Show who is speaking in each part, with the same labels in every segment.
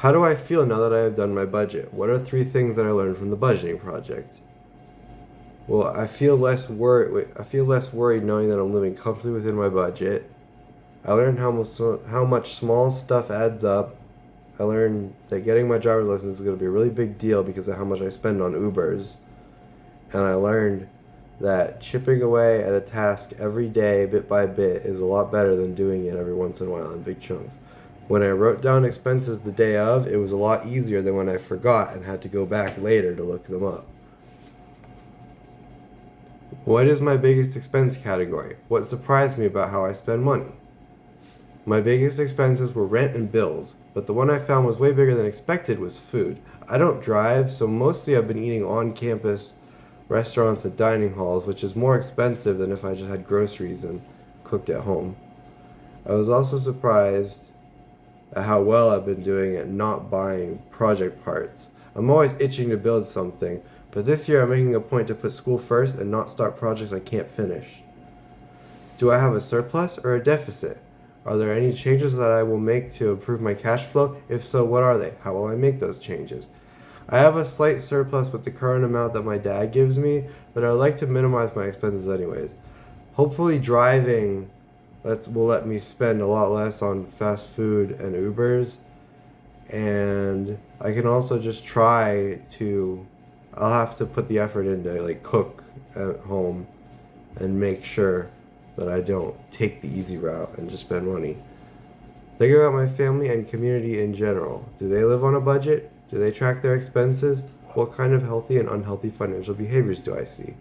Speaker 1: How do I feel now that I have done my budget? What are 3 things that I learned from the budgeting project? Well, I feel less worried knowing that I'm living comfortably within my budget. I learned how much small stuff adds up. I learned that getting my driver's license is going to be a really big deal because of how much I spend on Ubers. And I learned that chipping away at a task every day, bit by bit, is a lot better than doing it every once in a while in big chunks. When I wrote down expenses the day of, it was a lot easier than when I forgot and had to go back later to look them up. What is my biggest expense category? What surprised me about how I spend money? My biggest expenses were rent and bills, but the one I found was way bigger than expected was food. I don't drive, so mostly I've been eating on campus restaurants and dining halls, which is more expensive than if I just had groceries and cooked at home. I was also surprised at how well I've been doing at not buying project parts. I'm always itching to build something, but this year I'm making a point to put school first and not start projects I can't finish. Do I have a surplus or a deficit? Are there any changes that I will make to improve my cash flow? If so, what are they? How will I make those changes? I have a slight surplus with the current amount that my dad gives me, but I would like to minimize my expenses anyways. Hopefully driving will let me spend a lot less on fast food and Ubers, and I can also just I'll have to put the effort into like cook at home and make sure that I don't take the easy route and just spend money. Think about my family and community in general. Do they live on a budget? Do they track their expenses? What kind of healthy and unhealthy financial behaviors do I see?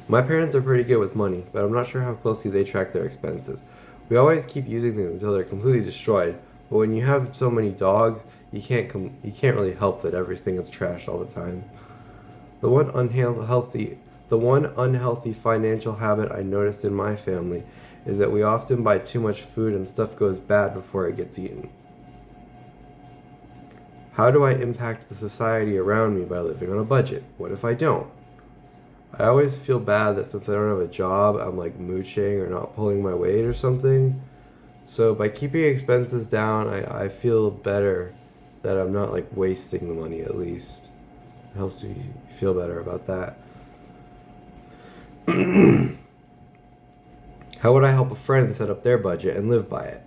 Speaker 1: My parents are pretty good with money, but I'm not sure how closely they track their expenses. We always keep using things until they're completely destroyed, but when you have so many dogs, you can't really help that everything is trashed all the time. The one unhealthy financial habit I noticed in my family is that we often buy too much food and stuff goes bad before it gets eaten. How do I impact the society around me by living on a budget? What if I don't? I always feel bad that since I don't have a job, I'm like mooching or not pulling my weight or something. So by keeping expenses down, I feel better that I'm not like wasting the money at least. It helps me feel better about that. How would I help a friend set up their budget and live by it?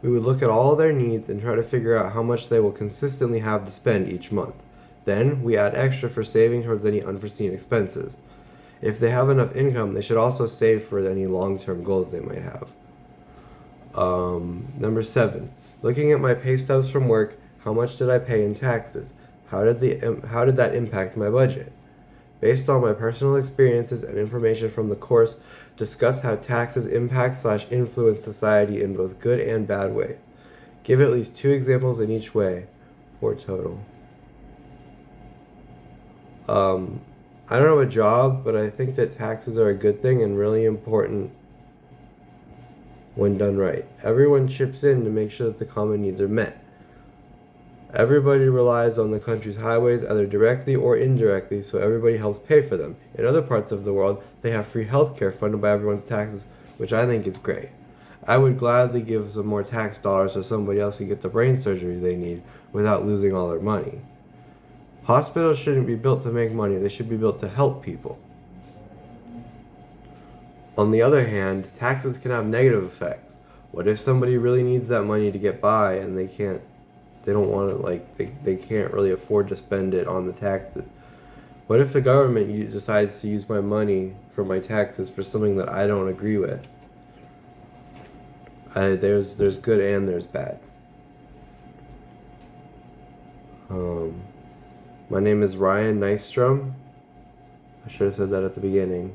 Speaker 1: We would look at all their needs and try to figure out how much they will consistently have to spend each month. Then we add extra for saving towards any unforeseen expenses. If they have enough income, they should also save for any long-term goals they might have. Number 7, looking at my pay stubs from work, how much did I pay in taxes? How did that impact my budget? Based on my personal experiences and information from the course, discuss how taxes impact/influence society in both good and bad ways. Give at least 2 examples in each way. 4 total. I don't have a job, but I think that taxes are a good thing and really important when done right. Everyone chips in to make sure that the common needs are met. Everybody relies on the country's highways either directly or indirectly, so everybody helps pay for them. In other parts of the world, they have free healthcare funded by everyone's taxes, which I think is great. I would gladly give some more tax dollars so somebody else can get the brain surgery they need without losing all their money. Hospitals shouldn't be built to make money, they should be built to help people. On the other hand, taxes can have negative effects. What if somebody really needs that money to get by and they don't want to, they can't really afford to spend it on the taxes? What if the government decides to use my money for my taxes for something that I don't agree with? There's good and there's bad. My name is Ryan Nystrom. I should have said that at the beginning.